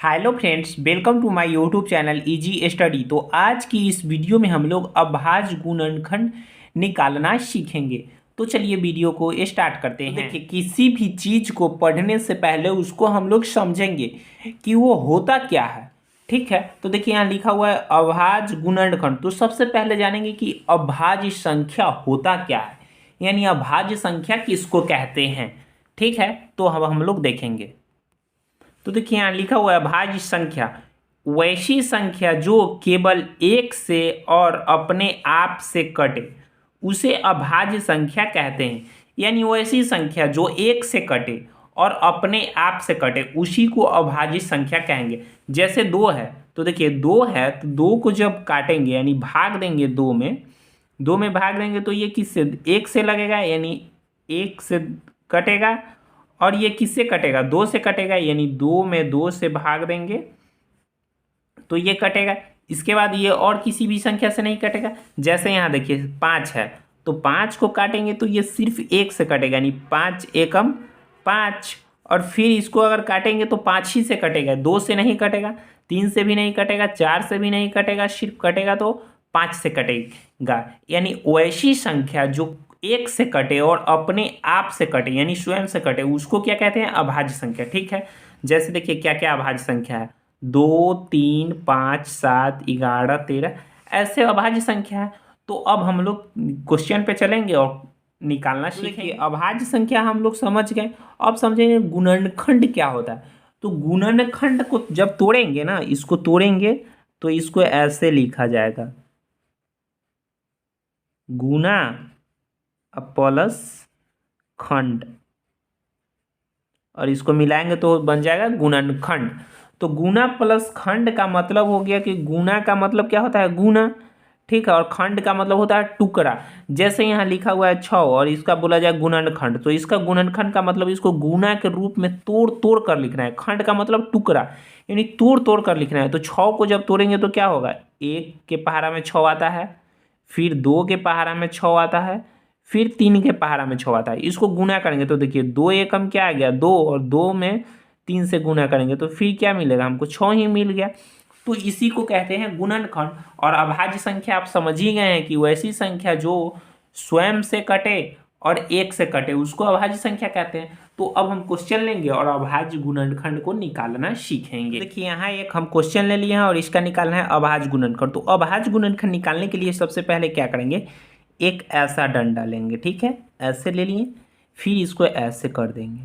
Hello friends, welcome to my YouTube channel easy study. तो आज की इस वीडियो में हम लोग अभाज्य गुणनखंड निकालना सीखेंगे। तो चलिए वीडियो को स्टार्ट करते हैं। देखिए, किसी भी चीज़ को पढ़ने से पहले उसको हम लोग समझेंगे कि वो होता क्या है। ठीक है, तो देखिए यहाँ लिखा हुआ है अभाज्य गुणनखंड। तो सबसे पहले जानेंगे कि अभाज्य संख्या होता क्या है, यानी अभाज्य संख्या किसको कहते हैं। ठीक है, तो अब हम लोग देखेंगे। तो देखिए यहाँ लिखा हुआ है भाज्य संख्या वैसी संख्या जो केवल एक से और अपने आप से कटे उसे अभाज्य संख्या कहते हैं। यानी वैसी संख्या जो एक से कटे और अपने आप से कटे उसी को अभाज्य संख्या कहेंगे। जैसे दो है, तो देखिए दो है तो दो को जब काटेंगे यानी भाग देंगे दो में भाग देंगे तो ये किससे एक से लगेगा, यानी एक से कटेगा। और ये किससे कटेगा, दो से कटेगा, यानी दो में दो से भाग देंगे तो ये कटेगा। इसके बाद ये और किसी भी संख्या से नहीं कटेगा। जैसे यहाँ देखिए पाँच है तो पाँच को काटेंगे तो ये सिर्फ एक से कटेगा, यानी पाँच एकम पाँच। और फिर इसको अगर काटेंगे तो पाँच ही से कटेगा, दो से नहीं कटेगा, तीन से भी नहीं कटेगा, चार से भी नहीं कटेगा, सिर्फ कटेगा तो पाँच से कटेगा। यानी वैसी संख्या जो एक से कटे और अपने आप से कटे यानी स्वयं से कटे उसको क्या कहते हैं, अभाज्य संख्या। ठीक है, जैसे देखिए क्या क्या अभाज्य संख्या है, 2, 3, 5, 7, 11, 13 ऐसे अभाज्य संख्या है। तो अब हम लोग क्वेश्चन पे चलेंगे और निकालना सीखेंगे। अभाज्य संख्या हम लोग समझ गए, अब समझेंगे गुणनखंड क्या होता है। तो गुणनखंड को जब तोड़ेंगे ना, इसको तोड़ेंगे तो इसको ऐसे लिखा जाएगा, गुना प्लस खंड, और इसको मिलाएंगे तो बन जाएगा गुणनखंड। तो गुना प्लस खंड का मतलब हो गया कि गुना का मतलब क्या होता है, गुना। ठीक है, और खंड का मतलब होता है टुकड़ा। जैसे यहाँ लिखा हुआ है 6 और इसका बोला जाए गुणनखंड, तो इसका गुणनखंड का मतलब इसको गुना के रूप में तोड़ तोड़ कर लिखना है। खंड का मतलब टुकड़ा, यानी तोड़ तोड़ कर लिखना है। तो 6 को जब तोड़ेंगे तो क्या होगा, एक के पहाड़ा में 6 आता है, फिर दो के पहाड़ा में 6 आता है, फिर तीन के पहाड़ा में 6 आता है। इसको गुना करेंगे तो देखिए दो एकम क्या आ गया, दो, और दो में तीन से गुना करेंगे तो फिर क्या मिलेगा, हमको 6 ही मिल गया। तो इसी को कहते हैं गुणनखंड। और अभाज्य संख्या आप समझ ही गए हैं कि वैसी संख्या जो स्वयं से कटे और एक से कटे उसको अभाज्य संख्या कहते हैं। तो अब हम क्वेश्चन लेंगे और अभाज्य गुणनखंड को निकालना सीखेंगे। देखिए यहाँ एक हम क्वेश्चन ले लिए हैं और इसका निकालना है अभाज्य गुणनखंड। तो अभाज्य गुणनखंड निकालने के लिए सबसे पहले क्या करेंगे, एक ऐसा डंडा लेंगे। ठीक है, ऐसे ले लिए, फिर इसको ऐसे कर देंगे,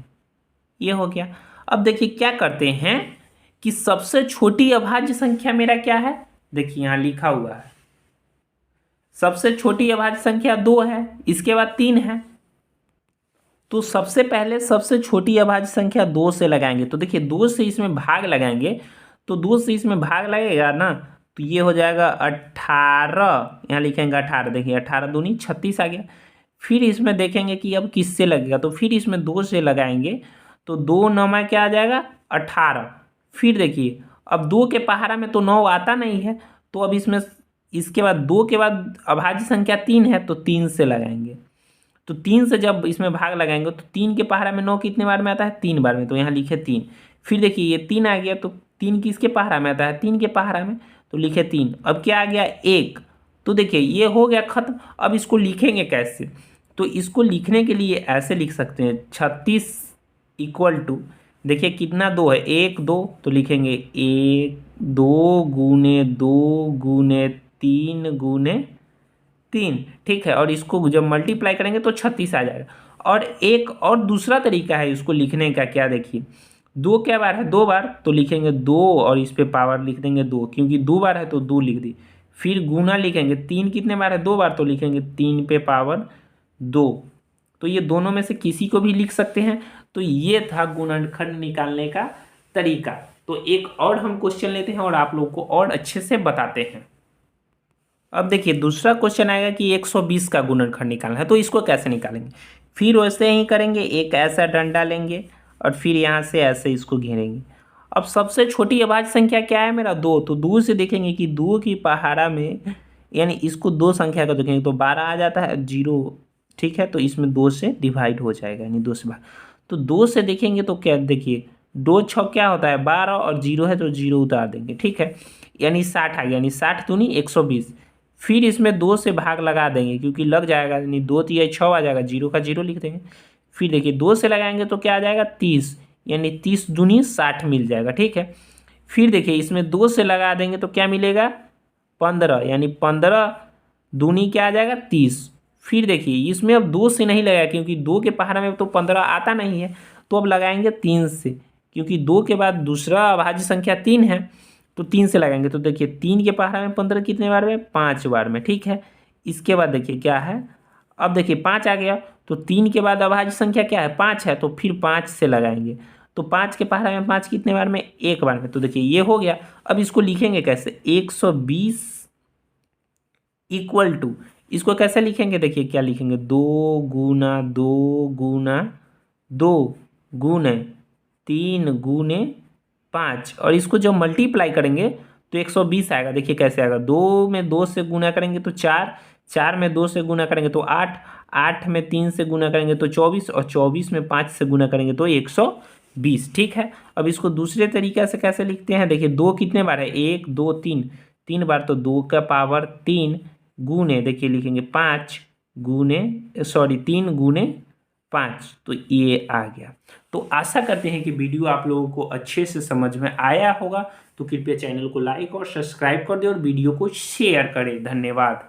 ये हो गया। अब देखिए क्या करते हैं कि सबसे छोटी अभाज्य संख्या मेरा क्या है, देखिए यहाँ लिखा हुआ है सबसे छोटी अभाज्य संख्या 2 है, इसके बाद 3 है। तो सबसे पहले सबसे छोटी अभाज्य संख्या 2 से लगाएंगे। तो देखिए 2 से इसमें भाग लगाएंगे तो 2 से इसमें भाग लगेगा ना, तो ये हो जाएगा 18। यहाँ लिखेंगे 18, देखिए 18 दूनी 36 आ गया। फिर इसमें देखेंगे कि अब किससे लगेगा, तो फिर इसमें 2 से लगाएंगे तो 2 9 में क्या आ जाएगा 18। फिर देखिए अब 2 के पहाड़ा में तो 9 आता नहीं है, तो अब इसमें इसके बाद 2 के बाद अभाज्य संख्या 3 है तो 3 से लगाएंगे। तो 3 से जब इसमें भाग लगाएंगे तो 3 के पहाड़ा में 9 कितने बार में आता है, 3 बार में, तो यहाँ लिखे 3। फिर देखिए ये 3 आ गया तो 3 किसके पहाड़ा में आता है, 3 के पहाड़ा में, तो लिखे 3। अब क्या आ गया 1, तो देखिए ये हो गया खत्म। अब इसको लिखेंगे कैसे, तो इसको लिखने के लिए ऐसे लिख सकते हैं 36 इक्वल टू, देखिए कितना 2 है, 1 2, तो लिखेंगे 1 2 गुने 2 गुने 3 गुने 3। ठीक है, और इसको जब मल्टीप्लाई करेंगे तो 36 आ जाएगा। और एक और दूसरा तरीका है इसको लिखने का, क्या देखिए 2 क्या बार है, 2 बार, तो लिखेंगे 2 और इस पे पावर लिख देंगे 2, क्योंकि 2 बार है तो 2 लिख दी। फिर गुना लिखेंगे 3 कितने बार है, 2 बार, तो लिखेंगे 3 पे पावर 2। तो ये दोनों में से किसी को भी लिख सकते हैं। तो ये था गुणनखंड निकालने का तरीका। तो एक और हम क्वेश्चन लेते हैं और आप लोग को और अच्छे से बताते हैं। अब देखिए दूसरा क्वेश्चन आएगा कि 120 का गुणनखंड निकालना है, तो इसको कैसे निकालेंगे। फिर वैसे ही करेंगे, एक ऐसा डंडा लेंगे और फिर यहाँ से ऐसे इसको घेरेंगे। अब सबसे छोटी अभाज्य संख्या क्या है मेरा, 2, तो 2 से देखेंगे कि 2 की पहाड़ा में, यानी इसको 2 संख्या का देखेंगे तो 12 आ जाता है, 0। ठीक है, तो इसमें 2 से डिवाइड हो जाएगा, यानी 2 से भाग। तो 2 से देखेंगे तो क्या देखिए दो छः क्या होता है 12 और जीरो है तो जीरो उतार देंगे, ठीक है, यानी 60 आ गया, यानी 60 दूनी 120। फिर इसमें दो से भाग लगा देंगे क्योंकि लग जाएगा, यानी दो तिया 6 आ जाएगा, जीरो का जीरो लिख देंगे। फिर देखिए दो से लगाएंगे तो क्या आ जाएगा 30, यानी 30 दूनी 60 मिल जाएगा, ठीक है। फिर देखिए इसमें दो से लगा देंगे तो क्या मिलेगा 15, यानी 15 दूनी क्या आ जाएगा 30। फिर देखिए इसमें अब दो से नहीं लगाया क्योंकि दो के पहाड़ा में तो 15 आता नहीं है, तो अब लगाएंगे 3 से, क्योंकि दो के बाद दूसरा अभाज्य संख्या 3 है, तो 3 से लगाएंगे। तो देखिए 3 के पहाड़ा में 15 कितने बार में 5 बार में, ठीक है। इसके बाद देखिए क्या है, अब देखिए 5 आ गया, तो 3 के बाद अभाज्य संख्या क्या है 5 है, तो फिर 5 से लगाएंगे। तो 5 के पहाड़ा में 5 कितने बार में एक बार में, तो देखिए ये हो गया। अब इसको लिखेंगे कैसे, 120 इक्वल टू, इसको कैसे लिखेंगे, देखिए क्या लिखेंगे, दो गुना दो गुने 3 गुने 5, और इसको जब मल्टीप्लाई करेंगे तो 120 आएगा। देखिए कैसे आएगा, दो में दो से गुना करेंगे तो 4, 4 में दो से गुना करेंगे तो 8, 8 में 3 से गुना करेंगे तो 24, और 24 में 5 से गुना करेंगे तो 120, ठीक है। अब इसको दूसरे तरीके से कैसे लिखते हैं, देखिए दो कितने बार है 1 2 3, 3 बार, तो 2 का पावर 3 गुने, देखिए लिखेंगे 5 गुने, सॉरी 3 गुने 5, तो ये आ गया। तो आशा करते हैं कि वीडियो आप लोगों को अच्छे से समझ में आया होगा। तो कृपया चैनल को लाइक और सब्सक्राइब कर दें और वीडियो को शेयर करें। धन्यवाद।